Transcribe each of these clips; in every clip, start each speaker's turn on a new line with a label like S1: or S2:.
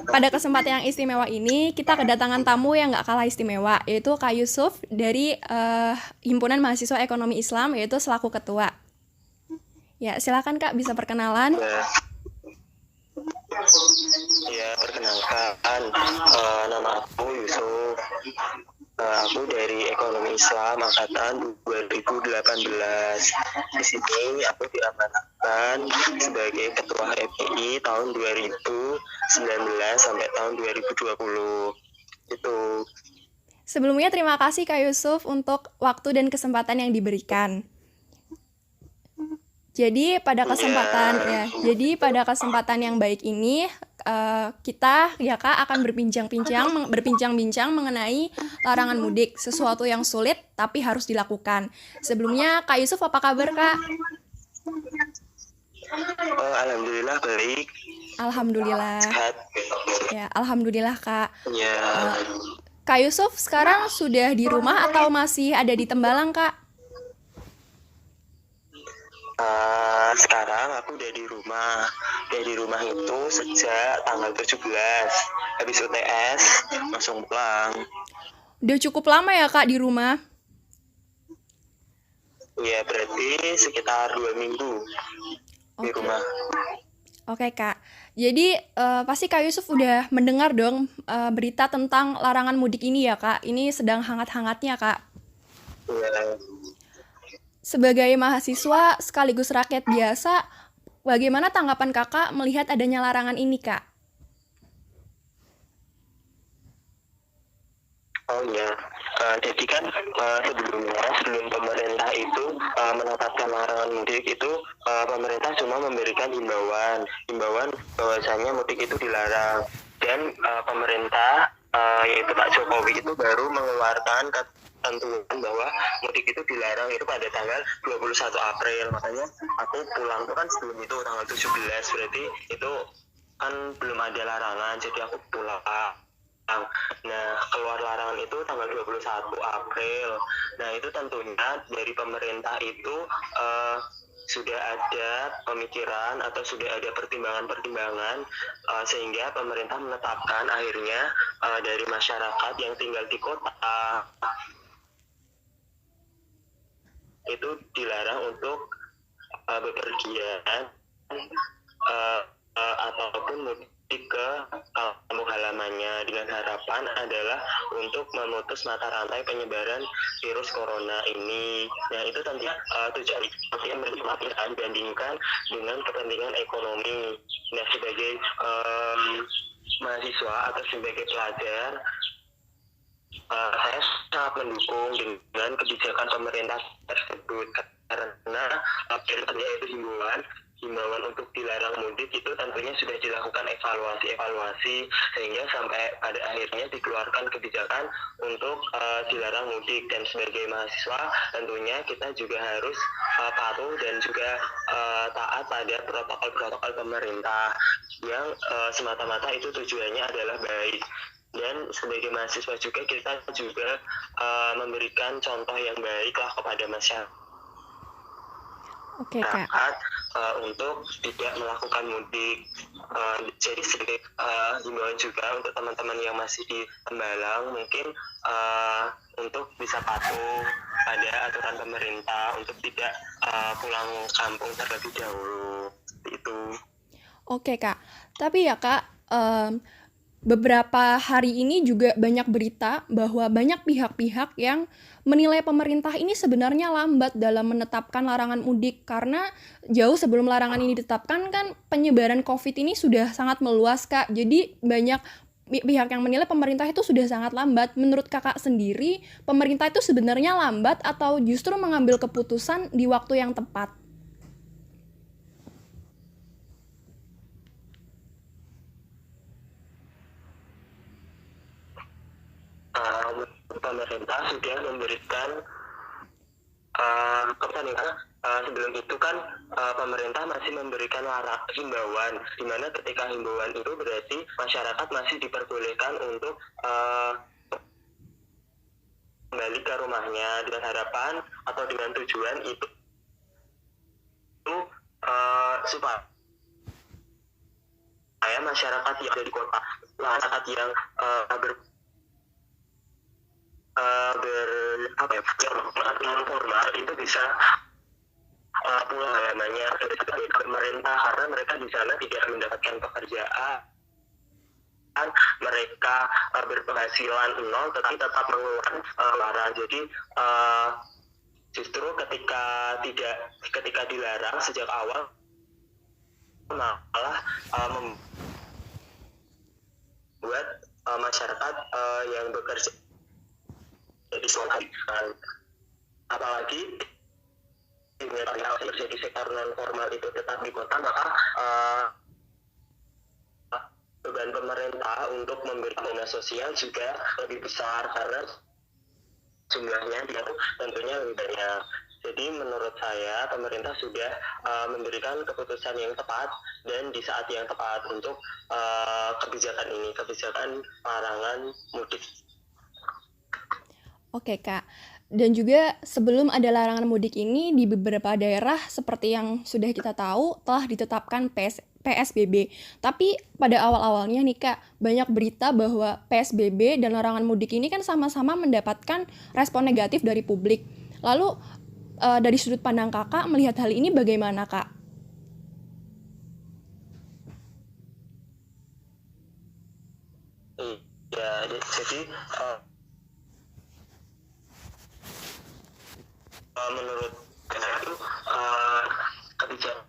S1: Pada kesempatan yang istimewa ini, kita kedatangan tamu yang nggak kalah istimewa, yaitu Kak Yusuf dari Himpunan Mahasiswa Ekonomi Islam, yaitu selaku ketua. Ya, silakan Kak bisa perkenalan.
S2: Ya, ya perkenalkan, nama aku Yusuf. Aku dari Ekonomi Islam angkatan 2018. Di sini aku diamanahkan sebagai Ketua FPI tahun 2019 sampai tahun 2020. Itu.
S1: Sebelumnya terima kasih Kak Yusuf untuk waktu dan kesempatan yang diberikan.
S2: Ya,
S1: Jadi pada kesempatan yang baik ini kita ya Kak akan berbincang-bincang mengenai larangan mudik, sesuatu yang sulit tapi harus dilakukan. Sebelumnya Kak Yusuf apa kabar Kak?
S2: alhamdulillah baik,
S1: Alhamdulillah.
S2: sehat.
S1: Ya, alhamdulillah Kak.
S2: Ya,
S1: Eh, Kak Yusuf sekarang sudah di rumah atau masih ada di Tembalang Kak?
S2: sekarang aku udah di rumah. Udah di rumah itu sejak tanggal 17. Habis UTS langsung pulang.
S1: Udah cukup lama ya Kak di rumah?
S2: Ya berarti sekitar 2 minggu di
S1: Oke.
S2: rumah.
S1: Oke Kak, jadi pasti Kak Yusuf udah mendengar dong berita tentang larangan mudik ini ya Kak. Ini sedang hangat-hangatnya Kak.
S2: Ya,
S1: Sebagai mahasiswa sekaligus rakyat biasa, bagaimana tanggapan Kakak melihat adanya larangan ini Kak?
S2: oh ya. Jadi kan sebelum pemerintah itu menetapkan larangan mudik itu, pemerintah cuma memberikan himbauan bahwasanya mudik itu dilarang, dan pemerintah yaitu Pak Jokowi itu baru mengeluarkan ketentuan bahwa mudik itu dilarang itu pada tanggal 21 April. Makanya aku pulang tuh kan sebelum itu tanggal 17, berarti itu kan belum ada larangan, jadi aku pulang. Nah, keluar larangan itu tanggal 21 April. Nah, itu tentunya dari pemerintah itu sudah ada pemikiran atau sudah ada pertimbangan-pertimbangan, sehingga pemerintah menetapkan akhirnya dari masyarakat yang tinggal di kota itu dilarang untuk bepergian ataupun mudik ke kampung halamannya, dengan harapan adalah untuk memutus mata rantai penyebaran virus corona ini. Nah, itu tentunya tujuan yang dibandingkan dengan kepentingan ekonomi. Nah, sebagai mahasiswa atau sebagai pelajar, saya sangat mendukung dengan kebijakan pemerintah tersebut, karena tentunya itu himbauan untuk dilarang mudik itu tentunya sudah dilakukan evaluasi sehingga sampai pada akhirnya dikeluarkan kebijakan untuk dilarang mudik. Dan sebagai mahasiswa tentunya kita juga harus patuh dan juga taat pada protokol-protokol pemerintah yang semata-mata itu tujuannya adalah baik. Dan sebagai mahasiswa juga kita juga memberikan contoh yang baik lah kepada masyarakat
S1: Oke Kak.
S2: untuk tidak melakukan mudik. Jadi sedikit himbauan juga untuk teman-teman yang masih di Tembalang, mungkin untuk bisa patuh pada aturan pemerintah untuk tidak pulang kampung terlebih dahulu. Itu.
S1: Oke Kak, tapi ya Kak, beberapa hari ini juga banyak berita bahwa banyak pihak-pihak yang menilai pemerintah ini sebenarnya lambat dalam menetapkan larangan mudik karena jauh sebelum larangan ini ditetapkan kan penyebaran COVID ini sudah sangat meluas Kak. Jadi banyak pihak yang menilai pemerintah itu sudah sangat lambat. Menurut Kakak sendiri, pemerintah itu sebenarnya lambat atau justru mengambil keputusan di waktu yang tepat?
S2: Pemerintah sudah memberikan kepentingan. Sebelum itu kan pemerintah masih memberikan himbauan, di mana ketika himbauan itu berarti masyarakat masih diperbolehkan untuk kembali ke rumahnya, dengan harapan atau dengan tujuan itu supaya supaya masyarakat yang ada di kota, masyarakat yang non formal itu bisa pulang namanya dari pemerintah, karena mereka di sana tidak mendapatkan pekerjaan, mereka berpenghasilan nol tetapi tetap mengeluarkan larang. Jadi justru ketika dilarang sejak awal malah membuat masyarakat yang bekerja jadi sulit. Apalagi di sektor non formal itu tetap di kota, maka beban pemerintah untuk memberi dana sosial juga lebih besar karena jumlahnya dia tentunya lebih banyak. Jadi menurut saya pemerintah sudah memberikan keputusan yang tepat dan di saat yang tepat untuk kebijakan ini, kebijakan larangan mudik.
S1: Oke Kak, dan juga sebelum ada larangan mudik ini di beberapa daerah seperti yang sudah kita tahu telah ditetapkan PSBB. Tapi pada awal-awalnya nih Kak, banyak berita bahwa PSBB dan larangan mudik ini kan sama-sama mendapatkan respon negatif dari publik. Lalu dari sudut pandang Kakak melihat hal ini bagaimana Kak?
S2: Ya, jadi menurut saya itu kebijakan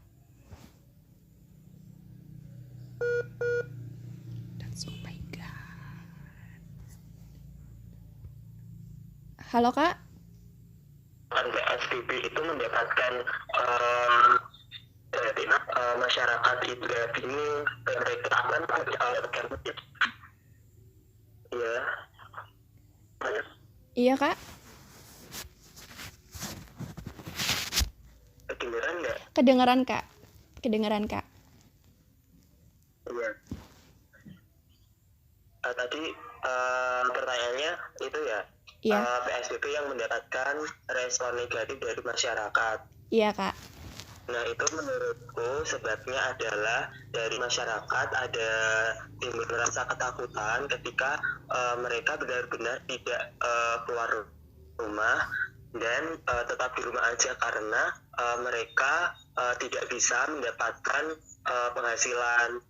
S1: Halo Kak?
S2: PSBB itu mendapatkan masyarakat itu ini mereka akan mendapatkan ya.
S1: Iya Kak?
S2: Kedengeran nggak?
S1: Kedengeran Kak? Kedengeran Kak?
S2: Iya. Tadi pertanyaannya itu ya.
S1: Iya.
S2: PSBB yang mendapatkan respon negatif dari masyarakat.
S1: Iya Kak.
S2: Nah itu menurutku sebabnya adalah dari masyarakat ada timbul rasa ketakutan ketika mereka benar-benar tidak keluar rumah dan tetap di rumah aja karena mereka tidak bisa mendapatkan penghasilan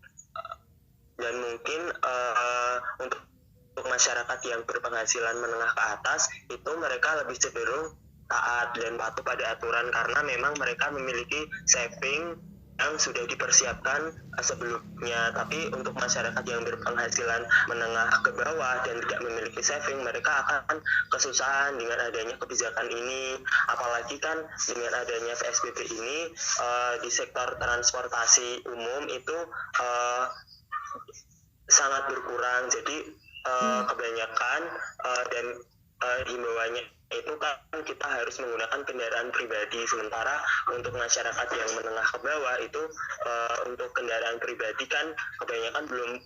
S2: dan mungkin untuk masyarakat yang berpenghasilan menengah ke atas itu mereka lebih cenderung taat dan patuh pada aturan karena memang mereka memiliki saving yang sudah dipersiapkan sebelumnya. Tapi untuk masyarakat yang berpenghasilan menengah ke bawah dan tidak memiliki saving, mereka akan kesusahan dengan adanya kebijakan ini. Apalagi kan dengan adanya PSBB ini di sektor transportasi umum itu sangat berkurang. Jadi kebanyakan dan himbauannya itu kan kita harus menggunakan kendaraan pribadi, sementara untuk masyarakat yang menengah ke bawah itu untuk kendaraan pribadi kan kebanyakan belum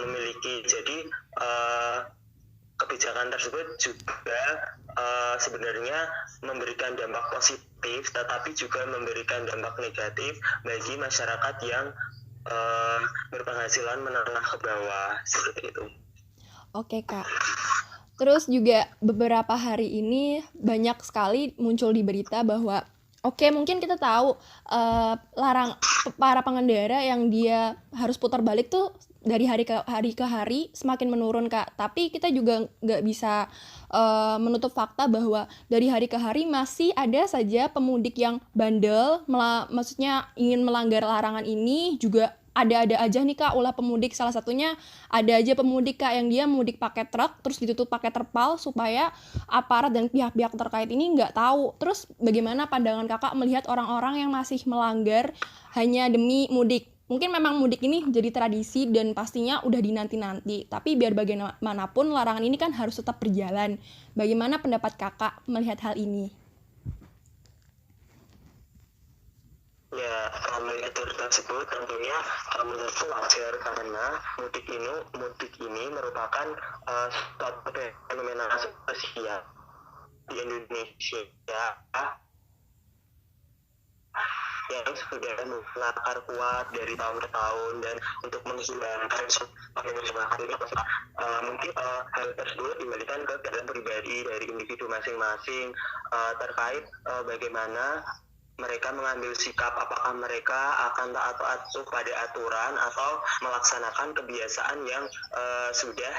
S2: memiliki. Jadi kebijakan tersebut juga sebenarnya memberikan dampak positif tetapi juga memberikan dampak negatif bagi masyarakat yang berpenghasilan menengah ke bawah seperti itu.
S1: Oke Kak. Terus juga beberapa hari ini banyak sekali muncul di berita bahwa oke mungkin kita tahu para pengendara yang dia harus putar balik tuh dari hari ke hari semakin menurun Kak. Tapi kita juga nggak bisa menutup fakta bahwa dari hari ke hari masih ada saja pemudik yang bandel, maksudnya ingin melanggar larangan ini. Juga ada aja nih Kak ulah pemudik, salah satunya ada aja pemudik Kak yang dia mudik pakai truk terus ditutup pakai terpal supaya aparat dan pihak-pihak terkait ini nggak tahu. Terus bagaimana pandangan Kakak melihat orang-orang yang masih melanggar hanya demi mudik? Mungkin memang mudik ini jadi tradisi dan pastinya udah dinanti-nanti, tapi biar bagaimanapun larangan ini kan harus tetap berjalan. Bagaimana pendapat Kakak melihat hal ini?
S2: Ya, melihat hal tersebut tentunya menurutku wajar karena mudik ini merupakan suatu fenomena sosial di Indonesia yang sudah mengakar kuat dari tahun ke tahun, dan untuk menghilangkan mungkin hal tersebut dikembalikan ke keadaan pribadi dari individu masing-masing terkait bagaimana mereka mengambil sikap, apakah mereka akan taat atau pada aturan atau melaksanakan kebiasaan yang sudah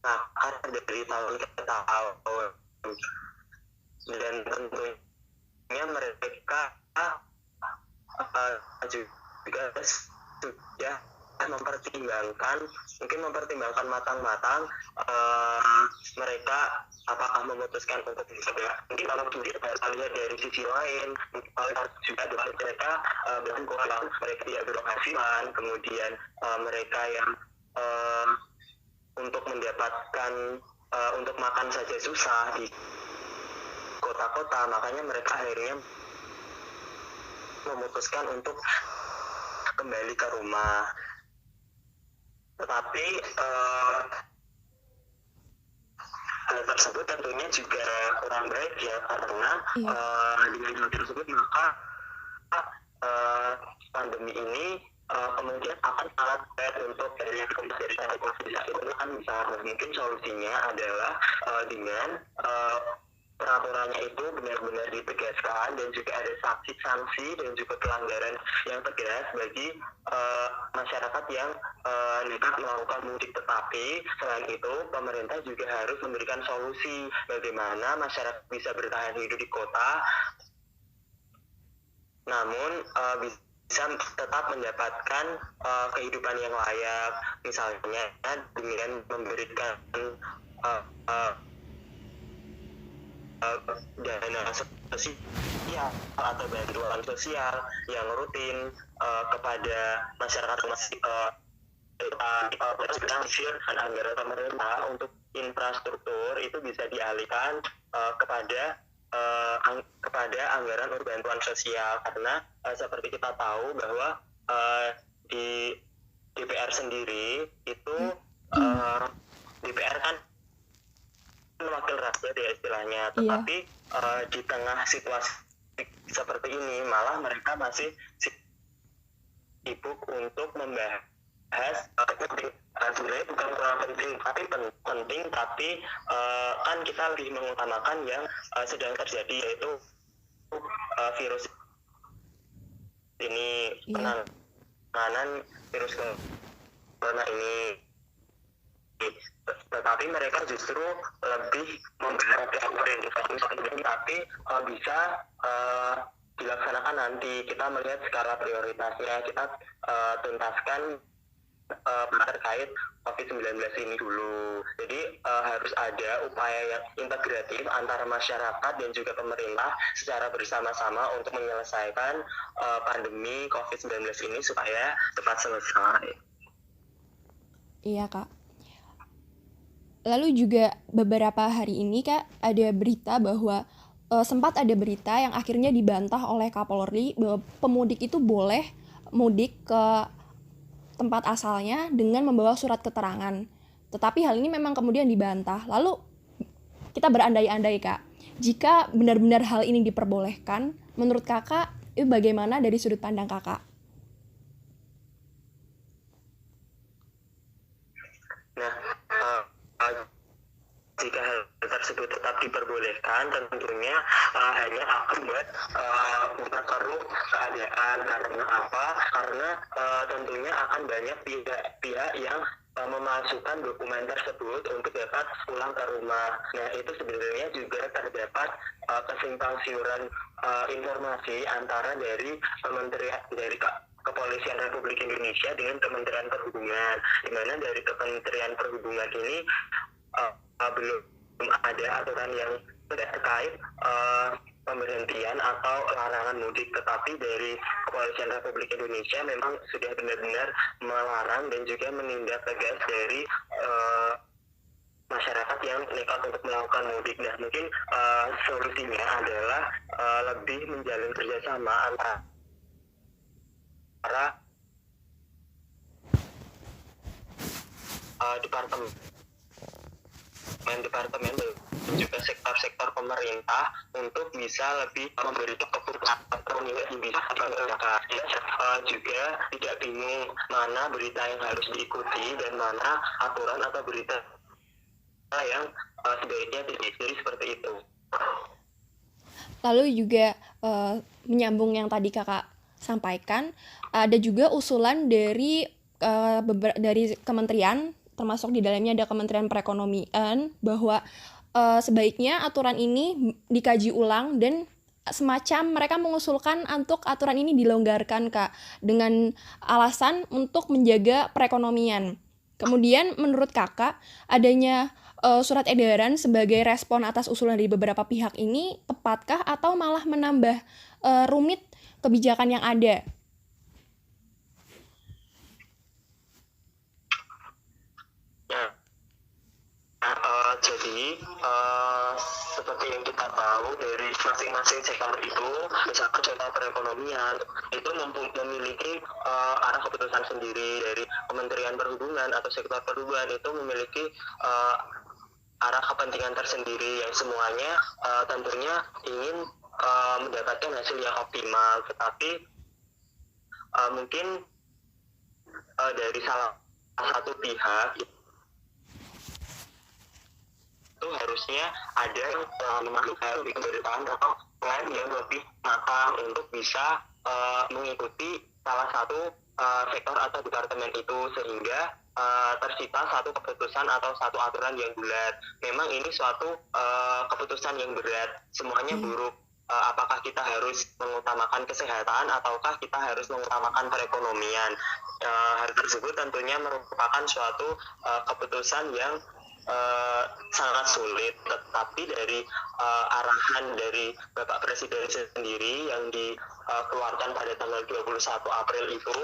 S2: mengakar dari tahun ke tahun. Dan tentunya mereka juga sudah mempertimbangkan matang-matang mereka apakah memutuskan untuk bersedia. Mungkin kalau kita lihat dari sisi lain, juga mereka berkurang, mereka tidak berpenghasilan, kemudian mereka yang untuk mendapatkan untuk makan saja susah di kota-kota, makanya mereka akhirnya memutuskan untuk kembali ke rumah. Tetapi hal tersebut tentunya juga kurang baik ya, karena dengan hal tersebut maka pandemi ini kemudian akan sangat berat untuk dari itu kan bisa. Mungkin solusinya adalah dengan peraturannya itu benar-benar ditegaskan dan juga ada sanksi dan juga pelanggaran yang tegas bagi masyarakat yang nekat melakukan mudik. Tetapi selain itu pemerintah juga harus memberikan solusi bagaimana masyarakat bisa bertahan hidup di kota namun bisa tetap mendapatkan kehidupan yang layak, misalnya dengan memberikan dana sosial atau bantuan sosial yang rutin kepada masyarakat anggaran pemerintah untuk infrastruktur itu bisa dialihkan kepada anggaran untuk bantuan sosial, karena seperti kita tahu bahwa di DPR sendiri itu DPR kan wakil rakyat ya istilahnya, tetapi di tengah situasi seperti ini malah mereka masih sibuk untuk membahas sebenarnya bukan kurang penting tapi penting, tapi kan kita lebih mengutamakan yang sedang terjadi, yaitu virus ini, penanganan virus corona ini. Tetapi mereka justru lebih membahas tapi bisa dilaksanakan nanti. Kita melihat skala prioritasnya, kita tuntaskan terkait COVID-19 ini dulu. Jadi harus ada upaya yang integratif antara masyarakat dan juga pemerintah secara bersama-sama untuk menyelesaikan pandemi COVID-19 ini supaya cepat selesai.
S1: Iya, Kak. Lalu juga beberapa hari ini, Kak, ada berita bahwa sempat ada berita yang akhirnya dibantah oleh Kapolri bahwa pemudik itu boleh mudik ke tempat asalnya dengan membawa surat keterangan. Tetapi hal ini memang kemudian dibantah. Lalu kita berandai-andai, Kak, jika benar-benar hal ini diperbolehkan, menurut Kakak itu bagaimana dari sudut pandang Kakak?
S2: Nah, jika hal tersebut tetap diperbolehkan, tentunya hanya akan memperkeruh keadaan. Karena apa? Karena tentunya akan banyak pihak yang memasukkan dokumen tersebut untuk dapat pulang ke rumah. Nah, itu sebenarnya juga terdapat kesimpang informasi antara dari Kepolisian Republik Indonesia dengan Kementerian Perhubungan, di mana dari Kementerian Perhubungan ini belum ada aturan yang terkait pemberhentian atau larangan mudik, tetapi dari Kepolisian Republik Indonesia memang sudah benar-benar melarang dan juga menindak tegas dari masyarakat yang nekat untuk melakukan mudik. Nah, mungkin solusinya adalah lebih menjalin kerjasama antara departemen juga sektor-sektor pemerintah untuk bisa lebih memberikan keputusan yang bisa dilaksanakan. Juga tidak bingung mana berita yang harus diikuti dan mana aturan atau berita yang sebaiknya dipilih seperti itu.
S1: Lalu juga menyambung yang tadi kakak sampaikan, ada juga usulan dari dari kementerian, termasuk di dalamnya ada Kementerian Perekonomian, bahwa sebaiknya aturan ini dikaji ulang dan semacam mereka mengusulkan untuk aturan ini dilonggarkan kak, dengan alasan untuk menjaga perekonomian. Kemudian menurut kakak, adanya surat edaran sebagai respon atas usulan dari beberapa pihak ini tepatkah atau malah menambah rumit kebijakan yang ada?
S2: Jadi seperti yang kita tahu dari masing-masing sektor itu, misalkan sektor perekonomian itu memiliki arah keputusan sendiri. Dari Kementerian Perhubungan atau sektor perhubungan itu memiliki arah kepentingan tersendiri yang semuanya tentunya ingin mendapatkan hasil yang optimal, tetapi mungkin dari salah satu pihak itu harusnya ada yang pemberitaan atau plan yang lebih matang untuk bisa mengikuti salah satu sektor atau departemen itu, sehingga tercipta satu keputusan atau satu aturan yang bulat. Memang ini suatu keputusan yang berat, semuanya buruk. Apakah kita harus mengutamakan kesehatan ataukah kita harus mengutamakan perekonomian? Hal tersebut tentunya merupakan suatu keputusan yang sangat sulit, tetapi dari arahan dari Bapak Presiden sendiri yang dikeluarkan pada tanggal 21 April itu,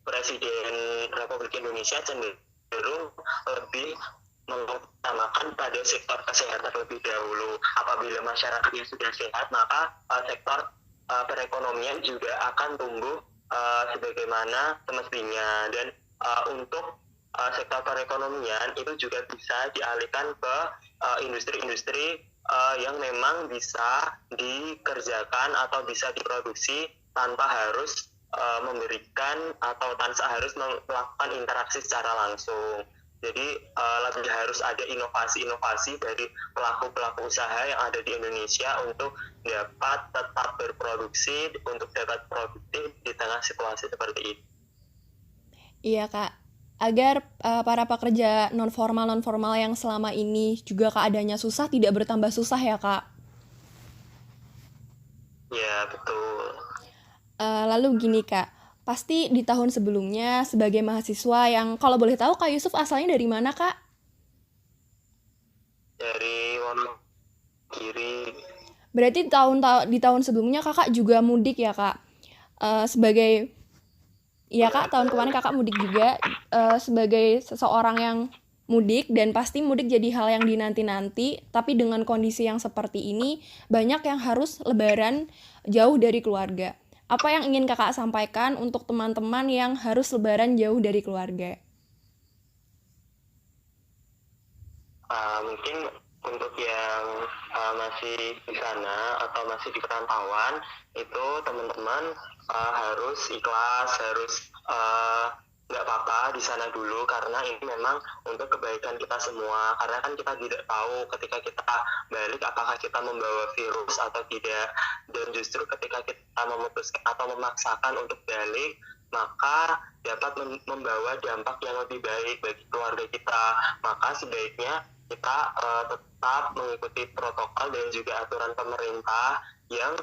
S2: Presiden Republik Indonesia cenderung lebih mengutamakan pada sektor kesehatan lebih dahulu. Apabila masyarakatnya sudah sehat, maka sektor perekonomian juga akan tumbuh sebagaimana semestinya. Dan untuk sektor perekonomian itu juga bisa dialihkan ke industri-industri yang memang bisa dikerjakan atau bisa diproduksi tanpa harus memberikan atau tanpa harus melakukan interaksi secara langsung. Jadi lebih harus ada inovasi-inovasi dari pelaku-pelaku usaha yang ada di Indonesia untuk dapat tetap berproduksi, untuk dapat produktif di tengah situasi seperti ini.
S1: Iya kak, agar para pekerja non formal yang selama ini juga keadaannya susah tidak bertambah susah ya kak.
S2: Ya betul.
S1: Lalu gini kak, pasti di tahun sebelumnya sebagai mahasiswa yang kalau boleh tahu kak Yusuf asalnya dari mana kak?
S2: Dari Wonogiri.
S1: Berarti di tahun sebelumnya kakak juga mudik ya kak? Sebagai iya kak, tahun kemarin kakak mudik juga, sebagai seseorang yang mudik, dan pasti mudik jadi hal yang dinanti-nanti, tapi dengan kondisi yang seperti ini, banyak yang harus lebaran jauh dari keluarga. Apa yang ingin kakak sampaikan untuk teman-teman yang harus lebaran jauh dari keluarga?
S2: Mungkin untuk yang masih di sana atau masih di perantauan, itu teman-teman harus ikhlas, harus nggak apa-apa di sana dulu, karena ini memang untuk kebaikan kita semua. Karena kan kita tidak tahu ketika kita balik apakah kita membawa virus atau tidak, dan justru ketika kita memutuskan atau memaksakan untuk balik, maka dapat membawa dampak yang lebih baik bagi keluarga kita. Maka sebaiknya kita tetap mengikuti protokol dan juga aturan pemerintah yang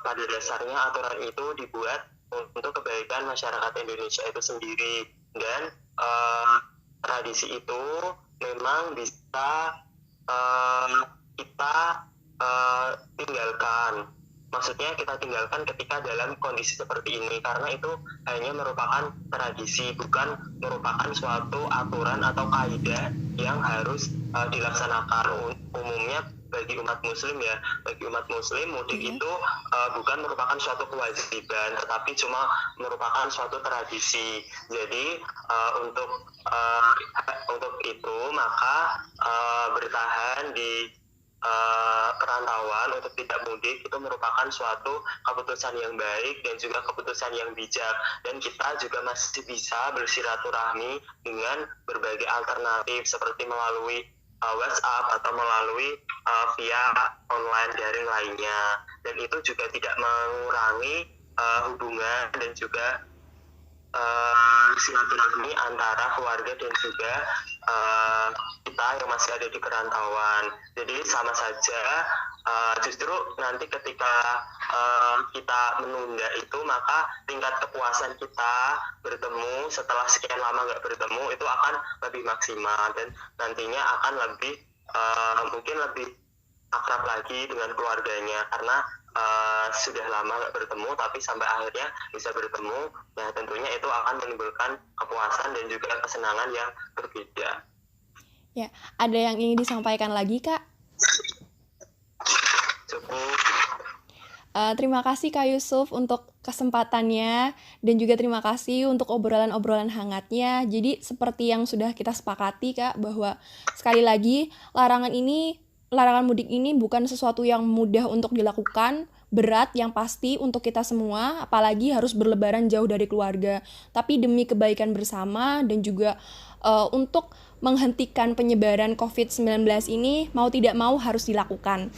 S2: pada dasarnya aturan itu dibuat untuk kebaikan masyarakat Indonesia itu sendiri. Dan tradisi itu memang bisa kita tinggalkan. Maksudnya kita tinggalkan ketika dalam kondisi seperti ini, karena itu hanya merupakan tradisi, bukan merupakan suatu aturan atau kaidah yang harus dilaksanakan. Umumnya bagi umat muslim ya, bagi umat muslim mudik
S1: Iya.
S2: itu bukan merupakan suatu kewajiban, tetapi cuma merupakan suatu tradisi. Jadi untuk itu maka bertahan di perantauan untuk tidak mudik itu merupakan suatu keputusan yang baik dan juga keputusan yang bijak, dan kita juga masih bisa bersilaturahmi dengan berbagai alternatif seperti melalui WhatsApp atau melalui via online daring lainnya, dan itu juga tidak mengurangi hubungan dan juga silaturahmi antara keluarga dan juga kita yang masih ada di perantauan. Jadi sama saja, justru nanti ketika kita menunda itu, maka tingkat kepuasan kita bertemu setelah sekian lama nggak bertemu itu akan lebih maksimal, dan nantinya akan lebih mungkin lebih akrab lagi dengan keluarganya, karena sudah lama nggak bertemu tapi sampai akhirnya bisa bertemu. Nah tentunya itu akan menimbulkan kepuasan dan juga kesenangan yang berbeda.
S1: Ya, ada yang ingin disampaikan lagi, Kak?
S2: Cukup.
S1: Terima kasih Kak Yusuf untuk kesempatannya, dan juga terima kasih untuk obrolan-obrolan hangatnya. Jadi seperti yang sudah kita sepakati Kak, bahwa sekali lagi larangan mudik ini bukan sesuatu yang mudah untuk dilakukan, berat yang pasti untuk kita semua, apalagi harus berlebaran jauh dari keluarga. Tapi demi kebaikan bersama dan juga untuk menghentikan penyebaran COVID-19 ini, mau tidak mau harus dilakukan.